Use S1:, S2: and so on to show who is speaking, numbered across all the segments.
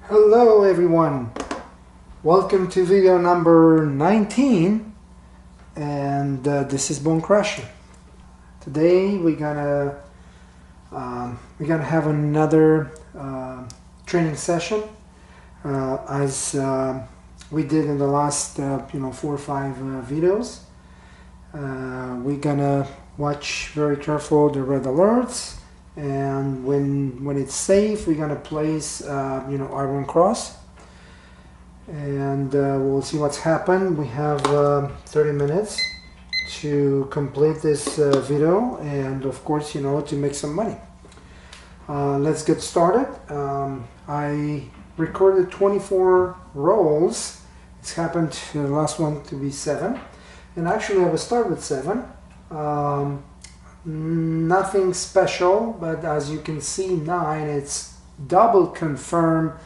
S1: Hello everyone, welcome to video number 19 and this is Bone Crusher. Today we're gonna have another training session as we did in the last 4 or 5 videos. We're gonna watch very careful the red alerts, and when it's safe we're gonna place iron cross, and we'll see what's happened. We have 30 minutes to complete this video, and of course to make some money. Let's get started. I recorded 24 rolls. It's happened to the last one to be 7, and actually I will start with 7. Nothing special, but as you can see 9, it's double confirm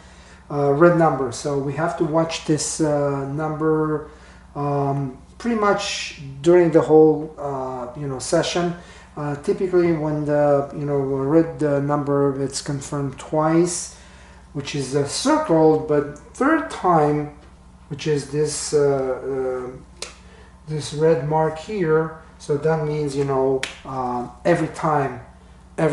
S1: red number, so we have to watch this number pretty much during the whole session. Typically when the red number it's confirmed twice, which is circled, but third time, which is this this red mark here. So that means every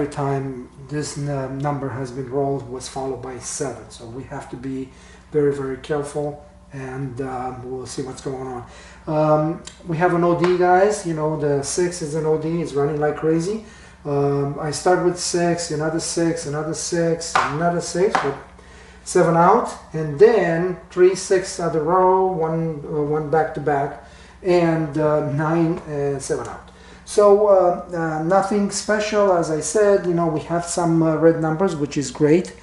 S1: time this number has been rolled was followed by 7. So we have to be very careful, and we'll see what's going on. We have an OD, guys. The 6 is an OD. It's running like crazy. I start with 6, another 6, another 6, another 6, but 7 out, and then 3 6 at the row, one back to back, and 9 and 7 out. So nothing special. As I said, we have some red numbers, which is great,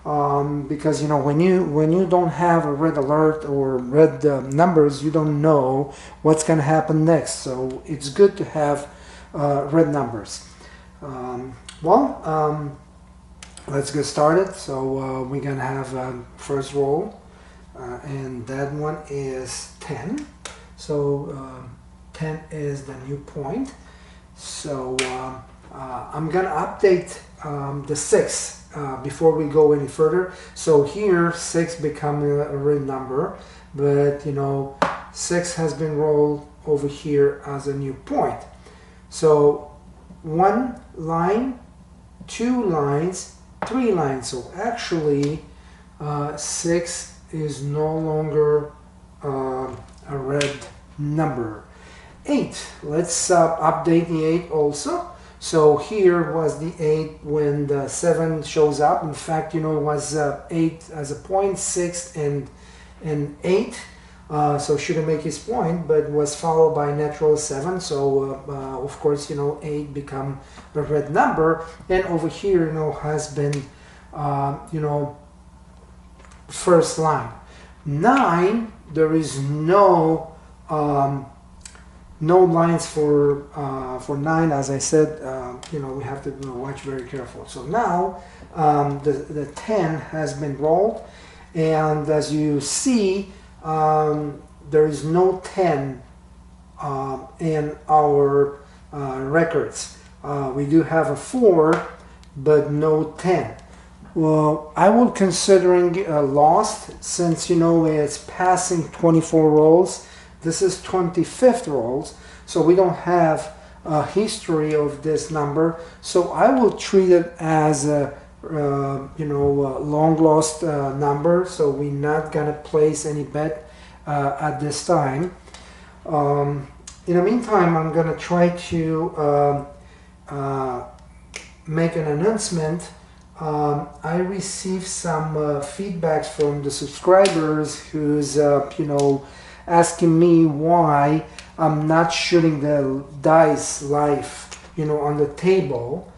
S1: because when you don't have a red alert or red numbers, you don't know what's going to happen next. So it's good to have red numbers. Let's get started. So we're gonna have first roll, and that one is 10. So 10 is the new point. So I'm gonna update the 6 before we go any further. So here 6 become a red number, but 6 has been rolled over here as a new point. So 1 line, 2 lines, 3 lines. So actually 6 is no longer a red number. 8, let's update the 8 also. So here was the 8 when the 7 shows up. In fact, it was 8 as a point, 6 and 8. So shouldn't make his point, but was followed by natural 7. So of course 8 become a red number, and over here has been first line. 9, there is no lines for 9. As I said, we have to watch very careful. So now the 10 has been rolled, and as you see, there is no 10 in our records. We do have a 4, but no 10. Well, I will considering lost, since it's passing 24 rolls. This is 25th rolls, so we don't have a history of this number. So I will treat it as a long lost number. So we're not gonna place any bet at this time. In the meantime, I'm gonna try to make an announcement. I received some feedbacks from the subscribers who's asking me why I'm not shooting the dice live on the table,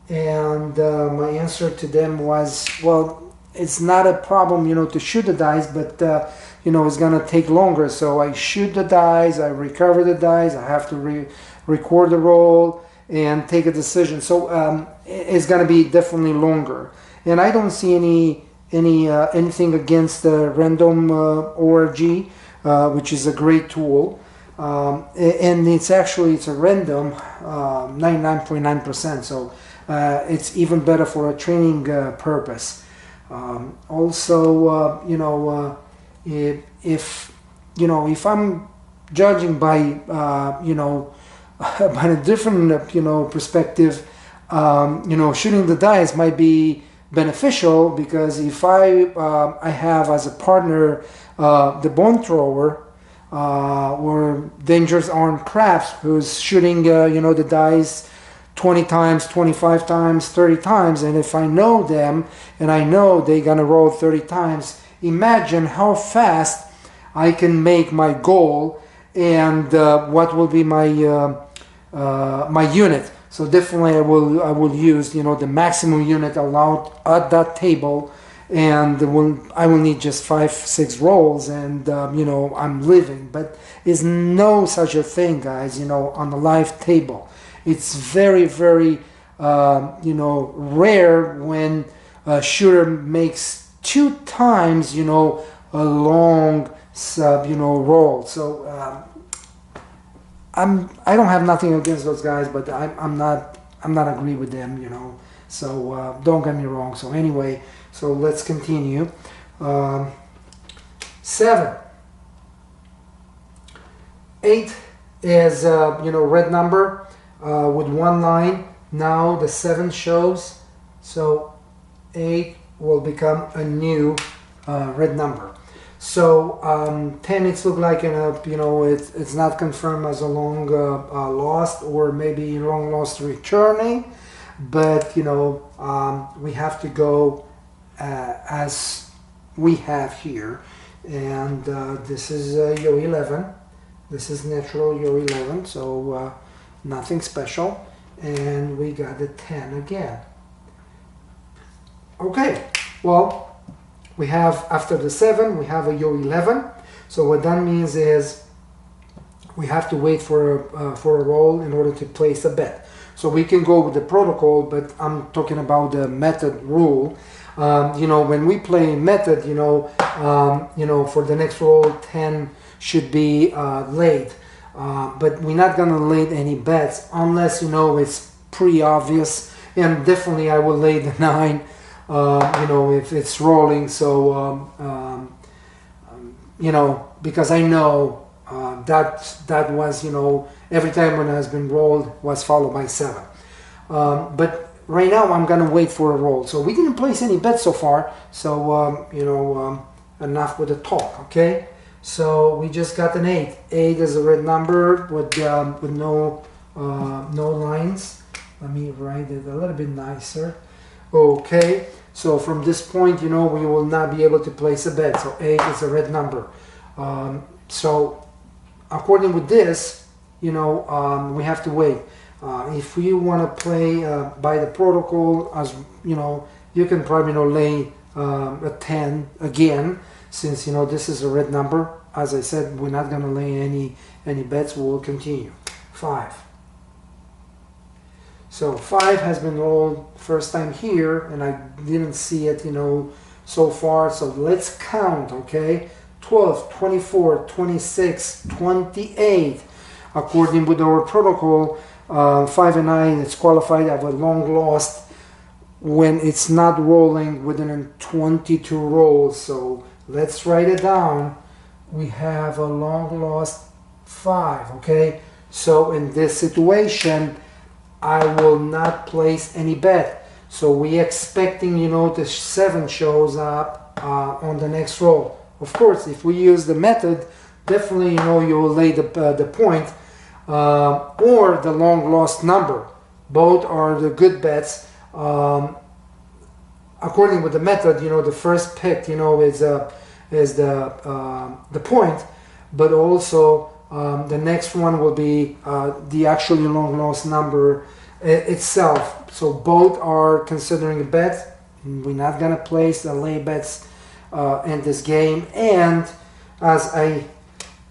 S1: and my answer to them was, well, it's not a problem to shoot the dice, but it's gonna take longer. So I shoot the dice, I recover the dice, I have to record the roll and take a decision. So it's gonna be definitely longer, and I don't see anything against the random ORG, which is a great tool, and it's a random 99.9%. So it's even better for a training purpose. Also, if if I'm judging by by a different perspective, shooting the dice might be beneficial, because if I have as a partner the bone thrower, or Dangerous Armed Crafts, who's shooting the dice 20 times, 25 times, 30 times, and if I know them and I know they're gonna roll 30 times, imagine how fast I can make my goal, and what will be my my unit. So definitely I will use the maximum unit allowed at that table, and I will need just 5-6 rolls, and I'm living. But there's no such a thing, guys, on the live table. It's very, very rare when a shooter makes 2 times a long roll. So I don't have nothing against those guys, but I'm not agree with them, So don't get me wrong. So anyway, so let's continue. 7, 8 is red number with 1 line. Now the 7 shows, so 8 will become a new red number. So 10, it's look like it's not confirmed as a long lost, or maybe long lost returning, but we have to go as we have here, and this is Yo 11. This is natural Yo 11, so nothing special, and we got the 10 again. Okay, well, we have, after the 7, we have a Yo 11. So what that means is we have to wait for a roll in order to place a bet. So we can go with the protocol, but I'm talking about the method rule. When we play method, for the next roll, 10 should be laid. But we're not gonna lay any bets unless it's pretty obvious. And definitely I will lay the 9. If it's rolling, so because I know that was every time when it has been rolled was followed by 7. But right now I'm gonna wait for a roll. So we didn't place any bets so far. So enough with the talk. Okay. So we just got an 8. 8 is a red number with no lines. Let me write it a little bit nicer. Okay, so from this point, we will not be able to place a bet. So 8 is a red number. So according with this, we have to wait. If we want to play by the protocol, as you can probably lay a 10 again, since this is a red number. As I said, we're not going to lay any bets. We will continue. 5. So 5 has been rolled first time here, and I didn't see it, so far. So let's count, okay? 12, 24, 26, 28. According with our protocol, 5 and 9, it's qualified to have a long lost when it's not rolling within 22 rolls. So let's write it down. We have a long lost 5, okay? So in this situation, I will not place any bet. So we expecting, the 7 shows up on the next roll. Of course, if we use the method, definitely, you will lay the point or the long lost number. Both are the good bets. According with the method, the first pick, is the point, but also the next one will be the actually long lost number itself. So both are considering a bet. We're not gonna place the lay bets in this game. And as I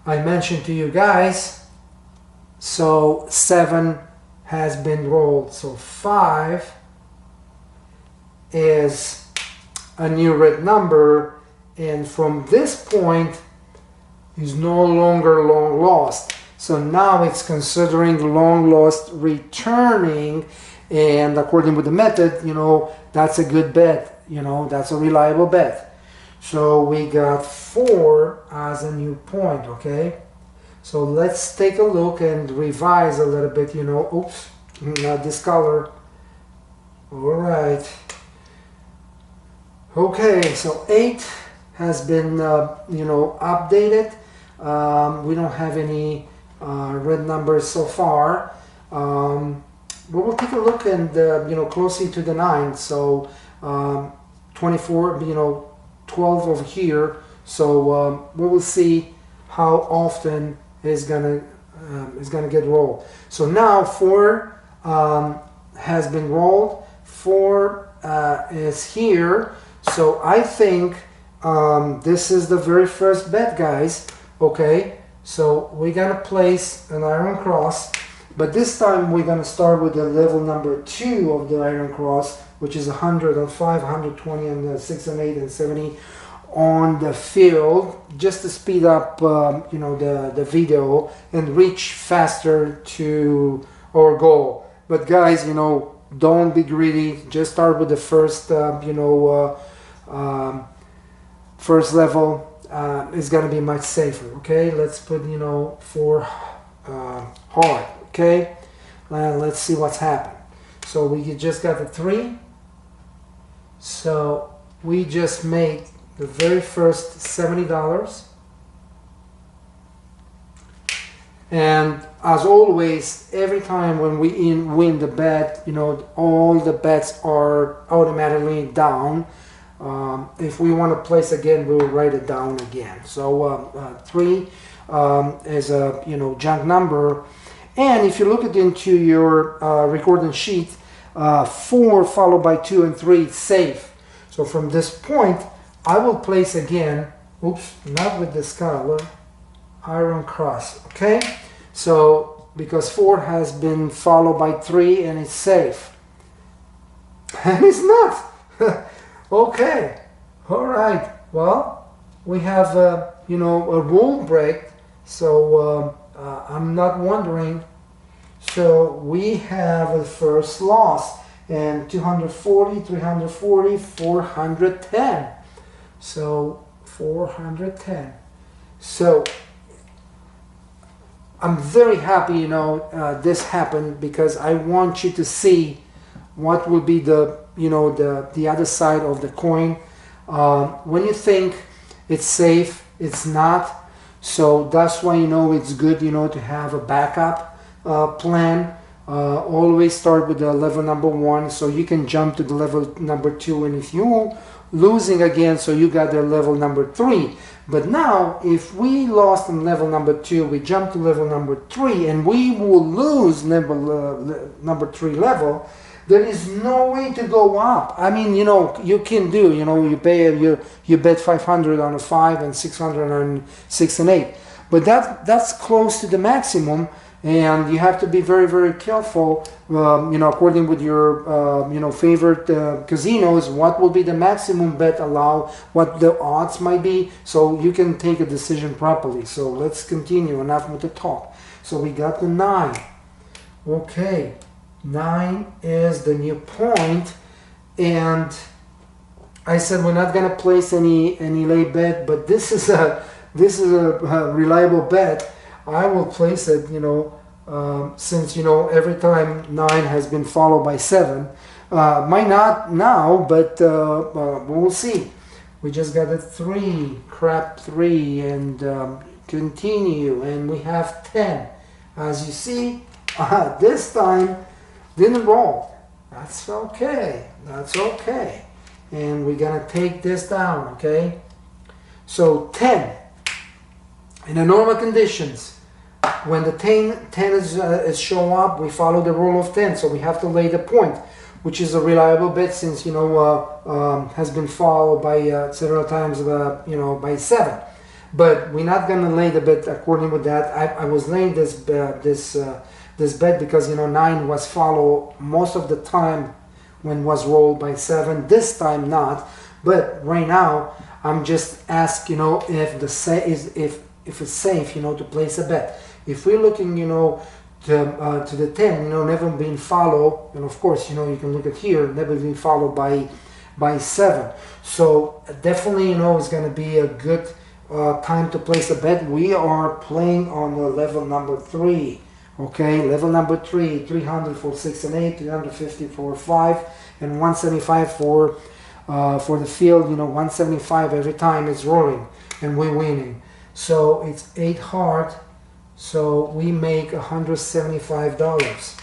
S1: mentioned to you guys, so 7 has been rolled. So 5 is a new red number, and from this point is no longer long lost. So now it's considering the long lost returning, and according with the method, that's a good bet. you know, that's a reliable bet. So we got 4 as a new point, okay? So let's take a look and revise a little bit, you know. Oops, not this color. All right. Okay, so 8 has been, you know, updated. We don't have any red numbers so far. But we'll take a look and, you know, closely to the 9. So 24, you know, 12 over here. So we will see how often is gonna get rolled. So now 4 has been rolled. 4 is here. So I think this is the very first bet, guys. Okay, so we're gonna place an iron cross, but this time we're gonna start with the level number 2 of the iron cross, which is 100 and 5, 120 and 6 and 8 and 70 on the field, just to speed up you know, the video and reach faster to our goal. But guys, you know, don't be greedy. Just start with the first you know, first level. Is going to be much safer. Okay, let's put, you know, 4 hard. Okay, let's see what's happened. So we just got the 3. So we just made the very first $70. And as always, every time when we win the bet, you know, all the bets are automatically down. If we want to place again, we'll write it down again. So 3 is a, you know, junk number. And if you look into your recording sheet, 4 followed by 2 and 3 is safe. So from this point, I will place again, oops, not with this color, iron cross. Okay, so because 4 has been followed by 3 and it's safe, and it's not. Okay, all right. Well, we have you know, a rule break, so I'm not wondering. So we have a first loss, and 240, 340, 410. So 410. So I'm very happy, you know, this happened, because I want you to see what will be the, you know, the other side of the coin. When you think it's safe, it's not. So that's why, you know, it's good, you know, to have a backup plan. Always start with the level number 1, so you can jump to the level number 2, and if you losing again, so you got the level number 3. But now if we lost in level number 2, we jump to level number 3, and we will lose level number 3 level, there is no way to go up. I mean, you know, you can do, you know, you pay, you bet 500 on a 5 and 600 on 6 and 8, but that's close to the maximum. And you have to be very, very careful, you know, according with your, you know, favorite casinos, what will be the maximum bet allowed, what the odds might be, so you can take a decision properly. So let's continue, enough with the talk. So we got the 9. Okay, 9 is the new point, and I said we're not gonna place any lay bet, but this is a reliable bet. I will place it, you know, since, you know, every time 9 has been followed by 7. Might not now, but we'll see. We just got a 3, crap 3, and continue, and we have 10. As you see, this time didn't roll. That's okay. That's okay. And we're gonna take this down, okay? So 10. In the normal conditions, when the 10 is show up, we follow the rule of 10, so we have to lay the point, which is a reliable bet, since, you know, has been followed by several times, you know, by 7. But we're not gonna lay the bet according with that. I was laying this bet because, you know, 9 was followed most of the time when was rolled by 7. This time not, but right now I'm just asking, you know, if if it's safe, you know, to place a bet. If we're looking, you know, to the 10, you know, never been followed, and of course, you know, you can look at here, never been followed by by 7. So definitely, you know, it's going to be a good time to place a bet. We are playing on the level number 3. Okay, level number 3, 300 for 6 and 8, 350 for 5, and 175 for the field. You know, 175 every time it's rolling, and we're winning. So it's 8 hard. So we make $175.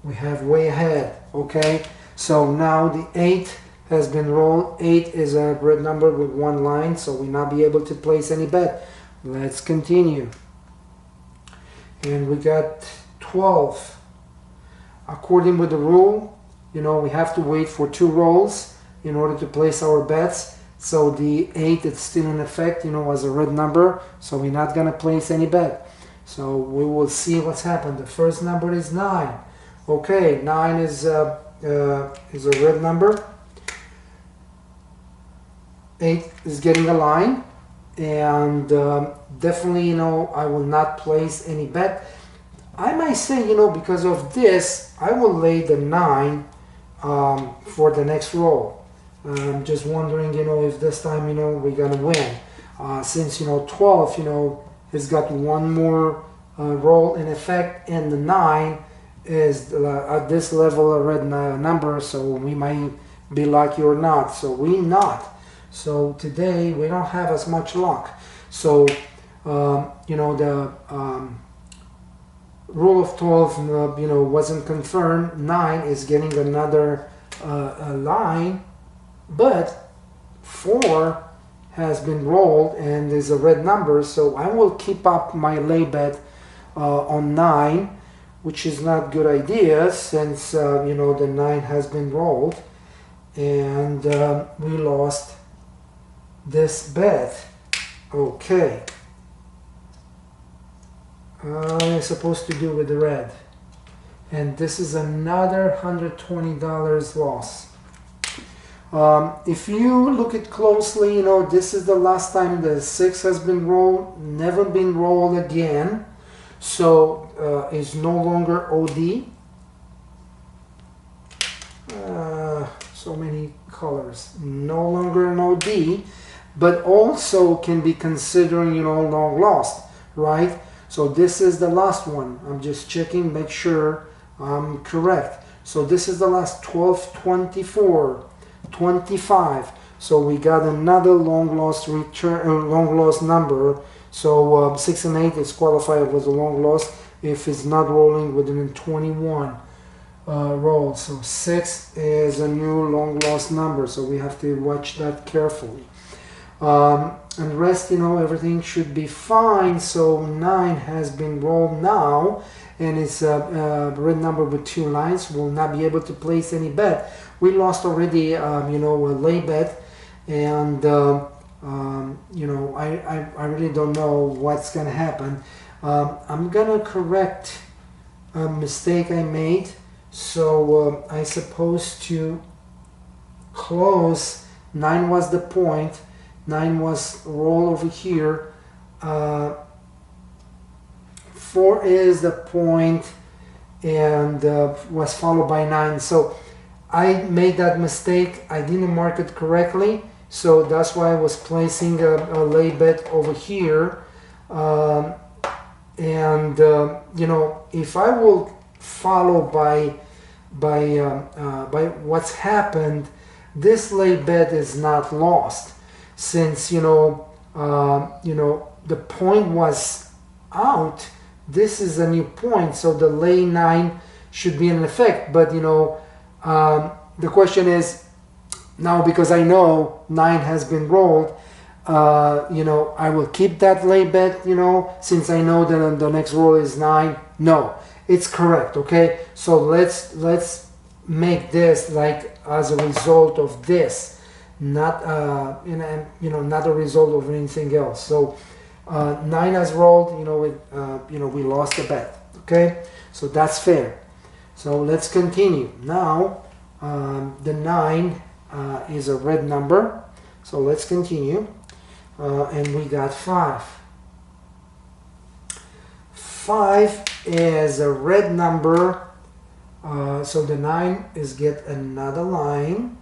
S1: We have way ahead. Okay, so now the 8 has been rolled. 8 is a red number with 1 line, so we not be able to place any bet. Let's continue. And we got 12. According with the rule, you know, we have to wait for 2 rolls in order to place our bets. So the 8 is still in effect, you know, as a red number. So we're not going to place any bet. So we will see what's happened. The first number is 9. Okay, 9 is a red number. 8 is getting a line. And definitely, you know, I will not place any bet. I might say, you know, because of this, I will lay the 9 for the next roll. I'm just wondering, you know, if this time, you know, we're gonna win. Since, you know, 12, you know, has got 1 more roll in effect, and the 9 is at this level a red number, so we might be lucky or not. So we not. So today we don't have as much luck. So you know, the rule of 12 you know, wasn't confirmed. 9 is getting another line, but 4 has been rolled and is a red number. So I will keep up my lay bet on 9, which is not good idea since you know, the 9 has been rolled, and we lost this bet. Okay, I'm supposed to do with the red, and this is another $120 loss. If you look at closely, you know, this is the last time the 6 has been rolled, never been rolled again, so it's no longer OD. So many colors, no longer an OD, but also can be considering, you know, long lost, right? So this is the last one. I'm just checking, make sure I'm correct. So this is the last. 12, 24, 25. So we got another long lost return, long lost number. So 6 and 8 is qualified as a long loss if it's not rolling within 21 rolls. So 6 is a new long lost number. So we have to watch that carefully. And the rest, you know, everything should be fine. So 9 has been rolled now, and it's a red number with 2 lines. We'll not be able to place any bet. We lost already, you know, a lay bet, and you know, I really don't know what's gonna happen. I'm gonna correct a mistake I made. So I supposed to close. 9 was the point. 9 was roll over here. 4 is the point, and was followed by 9. So I made that mistake. I didn't mark it correctly, so that's why I was placing a lay bet over here. And you know, if I will follow by what's happened, this lay bet is not lost. Since you know, the point was out, this is a new point, so the lay 9 should be in effect. But you know, the question is now, because I know 9 has been rolled, you know, I will keep that lay bet, you know, since I know that the next roll is 9. No, it's correct. Okay, so let's make this like as a result of this, not you know, not a result of anything else. So 9 has rolled, you know, we lost the bet. Okay, so that's fair. So let's continue now. The 9 is a red number, so let's continue. And we got 5. 5 is a red number So the 9 is get another line,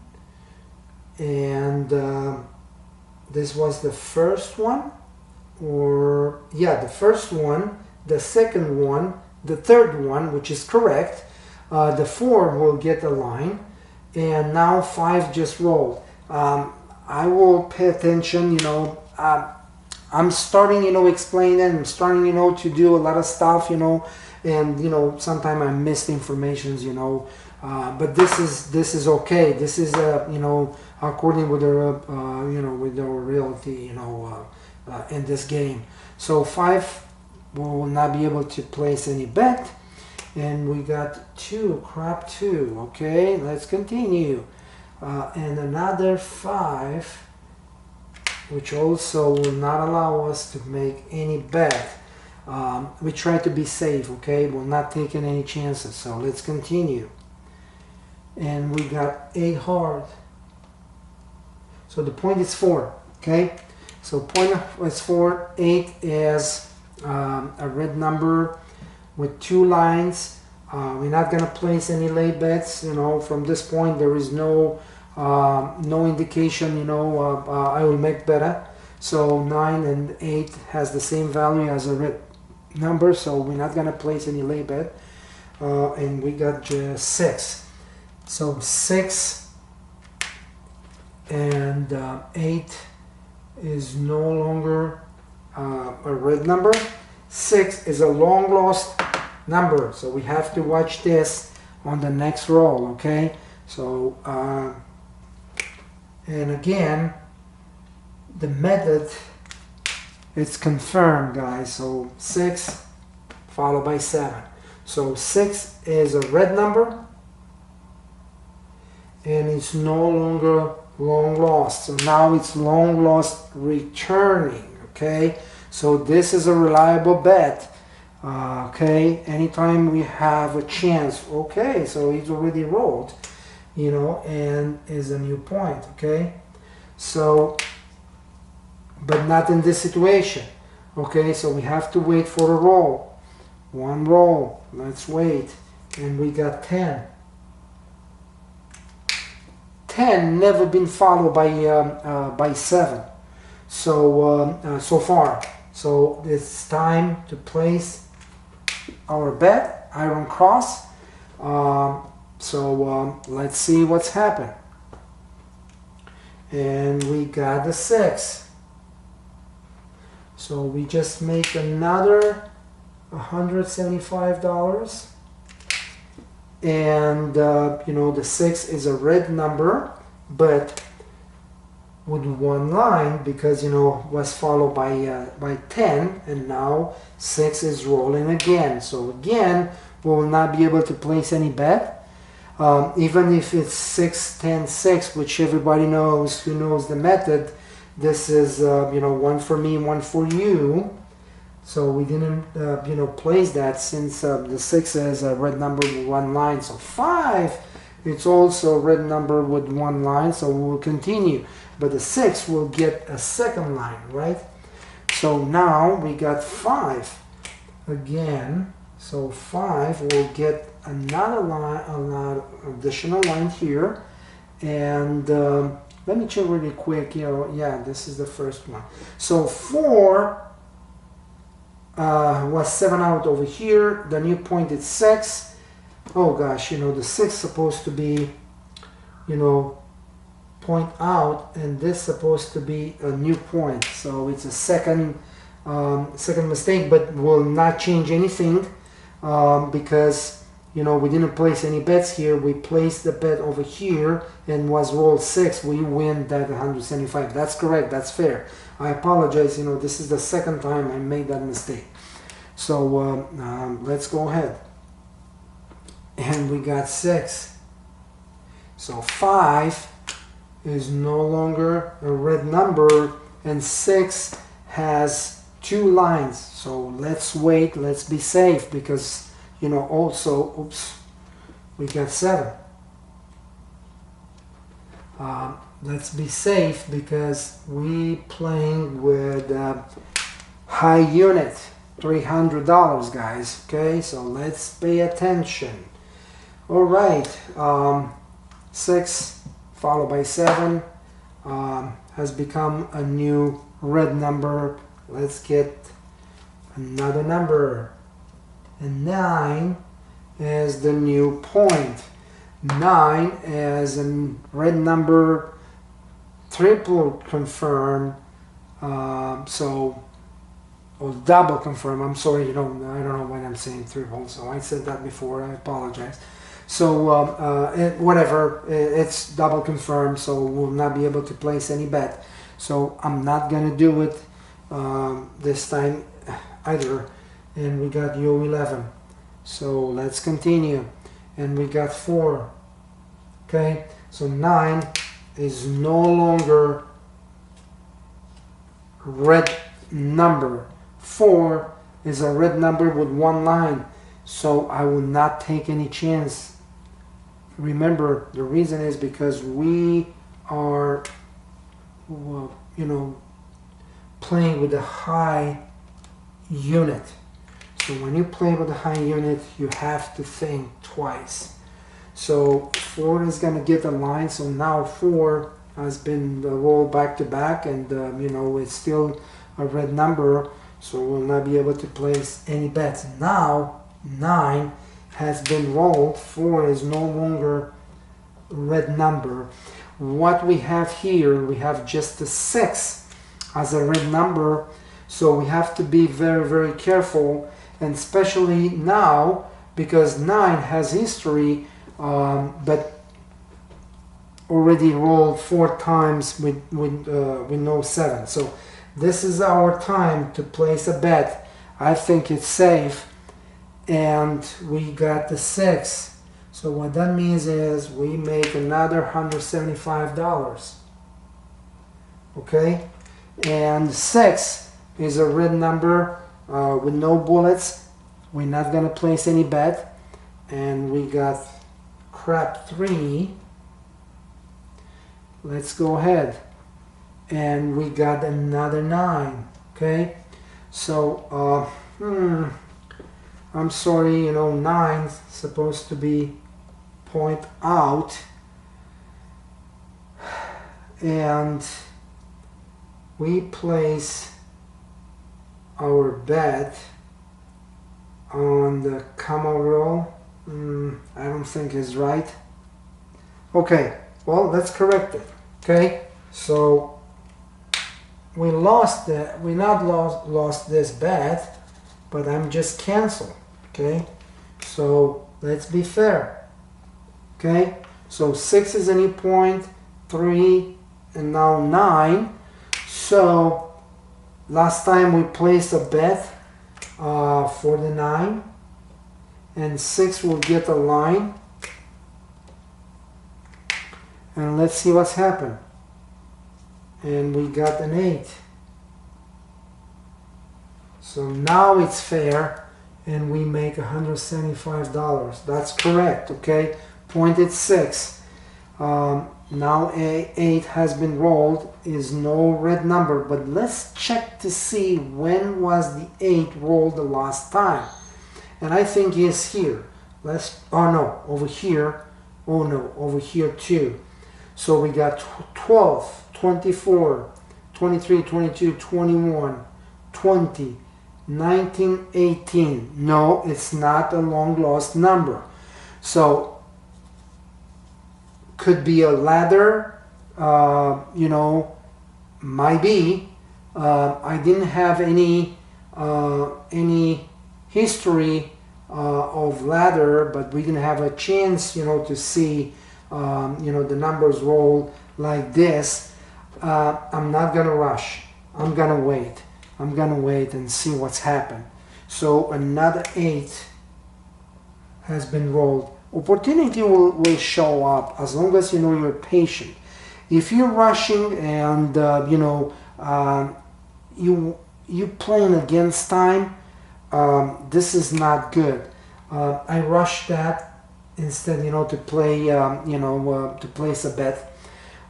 S1: and this was the first one, or yeah, the first one, the second one, the third one, which is correct. The 4 will get a line, and now 5 just rolled. I will pay attention, I'm starting, explaining, I'm starting, to do a lot of stuff, and, sometimes I missed informations, but this is okay. This is, according with the, with our reality, in this game. So 5 will not be able to place any bet. And we got 2, crap 2. Okay, let's continue. And another 5, which also will not allow us to make any bet. We try to be safe, okay? We're not taking any chances. So let's continue. And we got 8 hard. So the point is 4, okay? So point is 4. 8 is a red number with 2 lines. We're not going to place any lay bets, from this point there is no indication, I will make better. So 9 and 8 has the same value as a red number, so we're not going to place any lay bet. And we got just 6. So 6 and 8 is no longer a red number. 6 is a long lost number, so we have to watch this on the next roll, okay? So and again, the method, it's confirmed, guys. So 6 followed by 7. So 6 is a red number, and it's no longer long lost. So now it's long lost returning, okay? So this is a reliable bet. Okay, anytime we have a chance. Okay, so he's already rolled, and is a new point. Okay, so but not in this situation. Okay, so we have to wait for a roll. One roll, let's wait. And we got 10. 10 never been followed by 7. So so far. So it's time to place our bet, iron cross. Let's see what's happened. And we got the 6. So we just make another $175. And the 6 is a red number, but with 1 line, because was followed by 10, and now 6 is rolling again. So again, we will not be able to place any bet, even if it's 6 10 6, which everybody knows who knows the method. This is 1 for me, 1 for you. So we didn't place that, since the 6 is a red number with 1 line. So 5, it's also a red number with 1 line, so we will continue. But the 6 will get a second line, right? So now we got 5 again. So 5 will get another line, another additional line here. And let me check really quick. Yeah, this is the first one. So 4 was 7 out over here. The new point is 6. Oh gosh, the 6 supposed to be, point out, and this supposed to be a new point. So it's a second mistake, but will not change anything, because we didn't place any bets here. We placed the bet over here and was rolled 6. We win that 175. That's correct. That's fair. I apologize. This is the second time I made that mistake. So let's go ahead. And we got 6. So 5 is no longer a red number, and 6 has 2 lines. So let's wait, let's be safe, because also, oops, we got 7. Let's be safe, because we playing with high unit, $300, guys. Okay, so let's pay attention. All right, 6 followed by 7 has become a new red number. Let's get another number. And 9 is the new point. 9 is a red number, triple confirmed, or double confirmed. I'm sorry, I don't know when I'm saying triple, so I said that before, I apologize. So whatever, it's double confirmed, so we'll not be able to place any bet. So I'm not gonna do it this time either. And we got U11. So let's continue. And we got 4. Okay, so 9 is no longer red number. 4 is a red number with 1 line. So I will not take any chance. Remember, the reason is because we are, playing with a high unit. So when you play with a high unit, you have to think twice. So 4 is going to get a line. So now 4 has been rolled back to back, and it's still a red number. So we'll not be able to place any bets. Now 9 has been rolled. 4 is no longer a red number. What we have here, we have just a 6 as a red number. So we have to be very, very careful. And especially now, because 9 has history, but already rolled 4 times with no 7. So this is our time to place a bet. I think it's safe, and we got the 6. So what that means is we make another $175. Okay, and 6 is a red number. With no bullets. We're not gonna place any bet. And we got crap 3. Let's go ahead. And we got another 9. Okay, so I'm sorry, 9's supposed to be point out, and we place our bet on the camel roll. I don't think is right. Okay, well, let's correct it. Okay, so we lost this bet, but I'm just cancel. Okay, so let's be fair. Okay, so 6 is a new point, 3, and now 9. So last time we placed a bet for the 9, and 6 will get a line. And let's see what's happened. And we got an 8. So now it's fair, and we make $175. That's correct, okay? Point at 6. Now a 8 has been rolled, is no red number, but let's check to see when was the 8 rolled the last time. And I think it's here. Over here. Oh no, over here too. So we got 12, 24, 23, 22, 21, 20, 19, 18. No, it's not a long lost number. So could be a ladder, might be. I didn't have any history of ladder, but we didn't have a chance, to see, the numbers roll like this. I'm not gonna rush. I'm gonna wait. I'm gonna wait and see what's happened. So another 8 has been rolled. Opportunity will show up as long as you're patient. If you're rushing and you playing against time, this is not good. I rushed that instead, to play, to place a bet.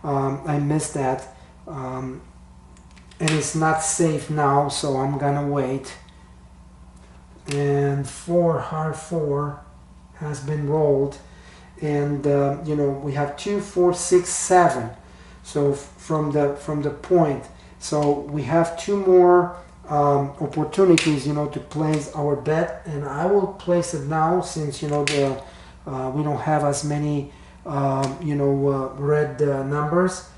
S1: I missed that, and it's not safe now, so I'm gonna wait. And 4 hard 4 has been rolled. and you know, we have 2, 4, 6, 7. So from the point, so we have 2 more opportunities, you know, to place our bet, and I will place it now since, you know, we don't have as many you know, red numbers.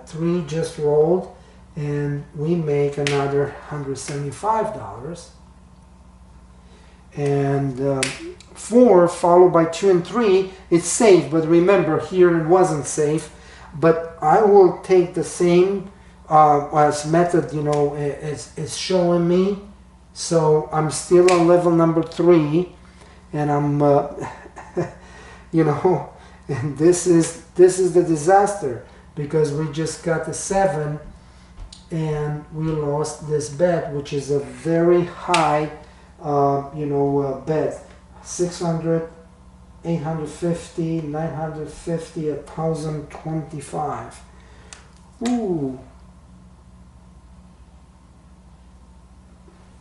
S1: 3 just rolled, and we make another $175. And 4 followed by 2 and 3, it's safe, but remember here it wasn't safe. But I will take the same as method, you know, it's showing me. So I'm still on level number 3, and I'm you know, and this is the disaster, because we just got the 7 and we lost this bet, which is a very high you know, bet. 600, 850, 950, 1025. Ooh.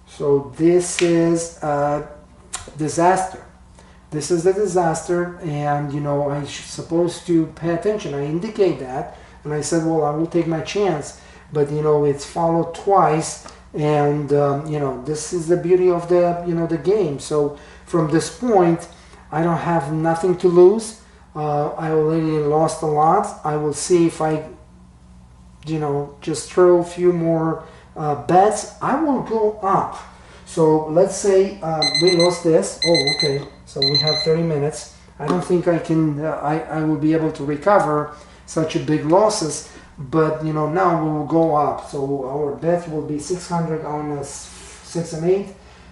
S1: So this is a disaster. This is a disaster, and you know, I'm supposed to pay attention. I indicate that, and I said, well, I will take my chance, but you know, it's followed twice, and you know, this is the beauty of the, you know, the game. So from this point, I don't have nothing to lose. I already lost a lot. I will see if I, you know, just throw a few more bets. I will go up. So let's say we lost this. Oh, okay. So we have 30 minutes. I don't think I can. I will be able to recover such a big losses. But you know, now we will go up. So our bet will be 600 on 6 and 8,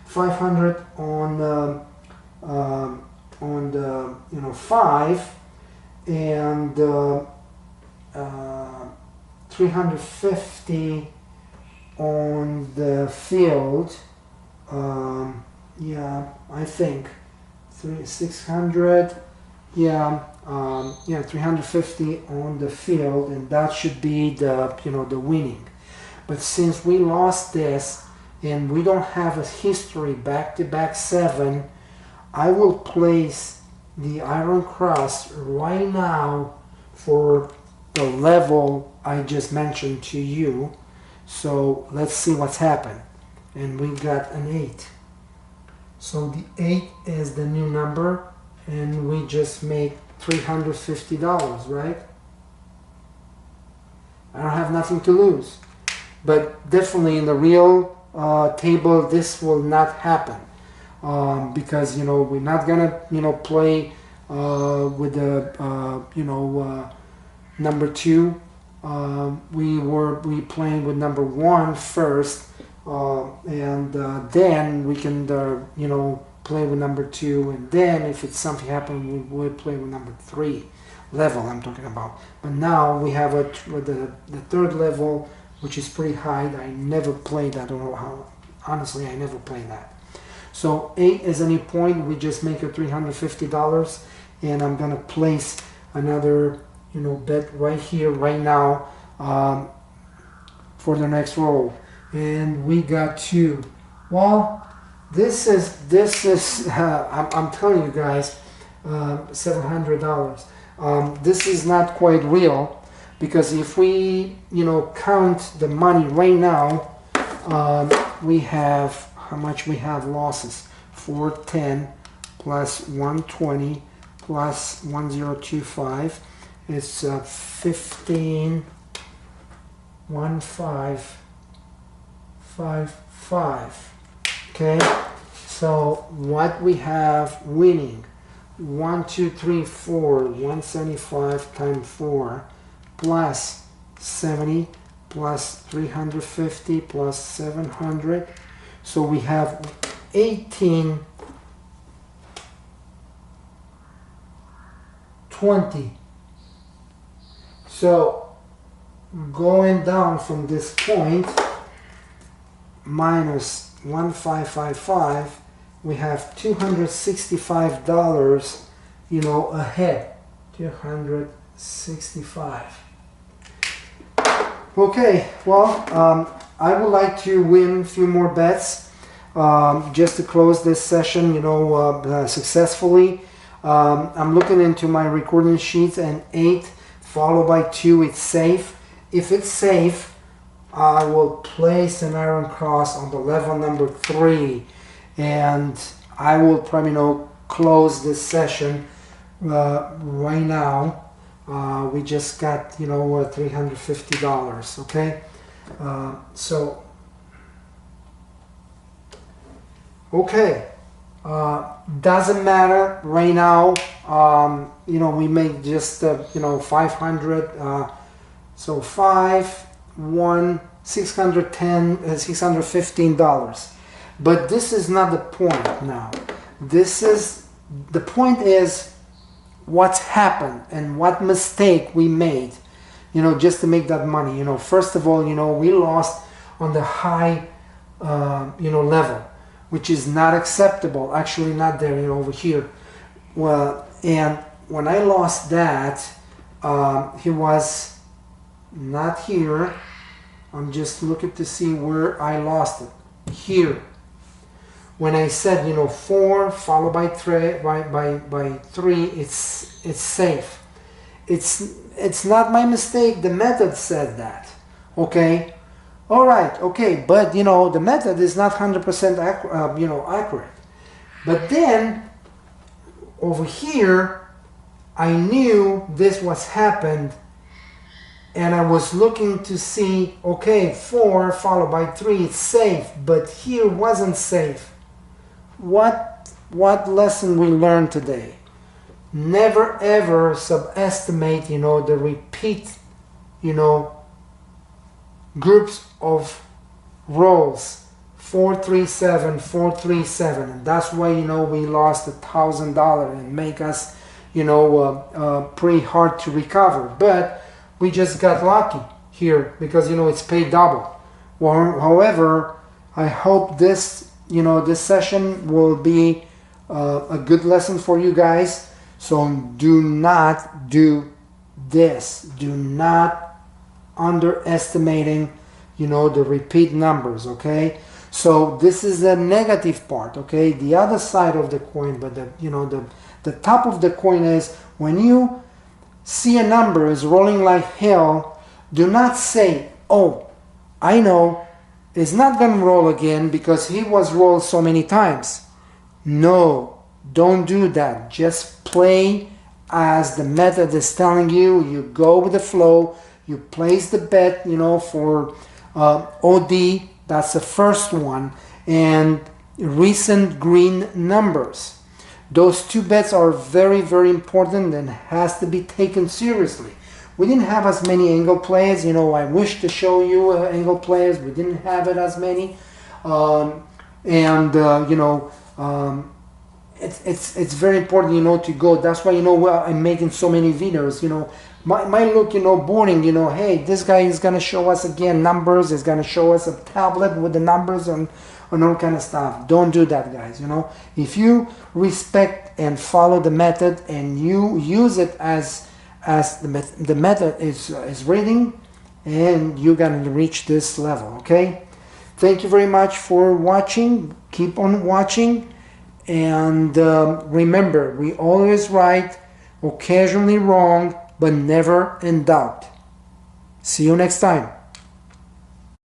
S1: 500 on the, you know, 5, and 350 on the field. Yeah, I think 600. Yeah, yeah, 350 on the field, and that should be the, you know, the winning. But since we lost this and we don't have a history back-to-back 7, I will place the Iron Cross right now for the level I just mentioned to you. So let's see what's happened. And we got an 8. So the 8 is the new number, and we just made $350, right? I don't have nothing to lose. But definitely in the real table, this will not happen. Because, you know, we're not gonna, you know, play with the you know, number 2. We playing with number 1 first, and then we can you know, play with number 2, and then if it's something happen, we would play with number 3 level I'm talking about. But now we have the 3rd level, which is pretty high. I never played that. I don't know how. Honestly, I never played that. So 8 is a new point. We just make it $350, and I'm gonna place another, you know, bet right here, right now, for the next roll. And we got 2. Well, this is I'm telling you guys, $700. This is not quite real, because if we, you know, count the money right now, we have, how much we have losses? 410 plus 120 plus 1025. It's 15,155. Okay, so what we have winning, 1, 2, 3, 4, 175 times 4 plus 70 plus 350 plus 700. So we have 1820. So going down from this point, minus 1555, we have $265, you know, ahead. 265. Okay, well, I would like to win a few more bets, just to close this session, you know, successfully. I'm looking into my recording sheets, and 8 followed by 2, it's safe. If it's safe, I will place an iron cross on the level number 3, and I will probably close this session right now. We just got $350. Okay, so okay. Doesn't matter right now. We make just 500. So 5, 1, $610, $615. But this is not the point now. The point is what's happened and what mistake we made, just to make that money. First of all, we lost on the high, level, which is not acceptable. Actually, not there, over here. Well, and when I lost that, he was not here. I'm just looking to see where I lost it. Here. When I said 4 followed by 3 by 3, it's safe. It's not my mistake. The method said that. Okay. All right. Okay. But the method is not 100% accurate. But then over here, I knew this was happened. And I was looking to see, okay, 4 followed by 3, it's safe, but here wasn't safe. What lesson we learned today? Never ever subestimate, the repeat, groups of rolls. 437, 437, and that's why we lost $1,000 and make us pretty hard to recover. But we just got lucky here because it's paid double. Well, however, I hope this this session will be a good lesson for you guys. So do not do this. Do not underestimating the repeat numbers. Okay. So this is the negative part. Okay. The other side of the coin, but the top of the coin is when you see a number is rolling like hell, do not say, oh, I know, it's not going to roll again because he was rolled so many times. No, don't do that. Just play as the method is telling you. You go with the flow. You place the bet, for OD. That's the first one. And recent green numbers. Those 2 bets are very, very important and has to be taken seriously. We didn't have as many angle plays. I wish to show you angle players. We didn't have it as many. It's very important, to go. That's why, I'm making so many videos. Might look, boring. Hey, this guy is going to show us again numbers. He's going to show us a tablet with the numbers and all kind of stuff. Don't do that, guys. If you respect and follow the method and you use it as the method is reading, and you're gonna reach this level. Okay, thank you very much for watching. Keep on watching, and remember, we always right, occasionally wrong, but never in doubt. See you next time.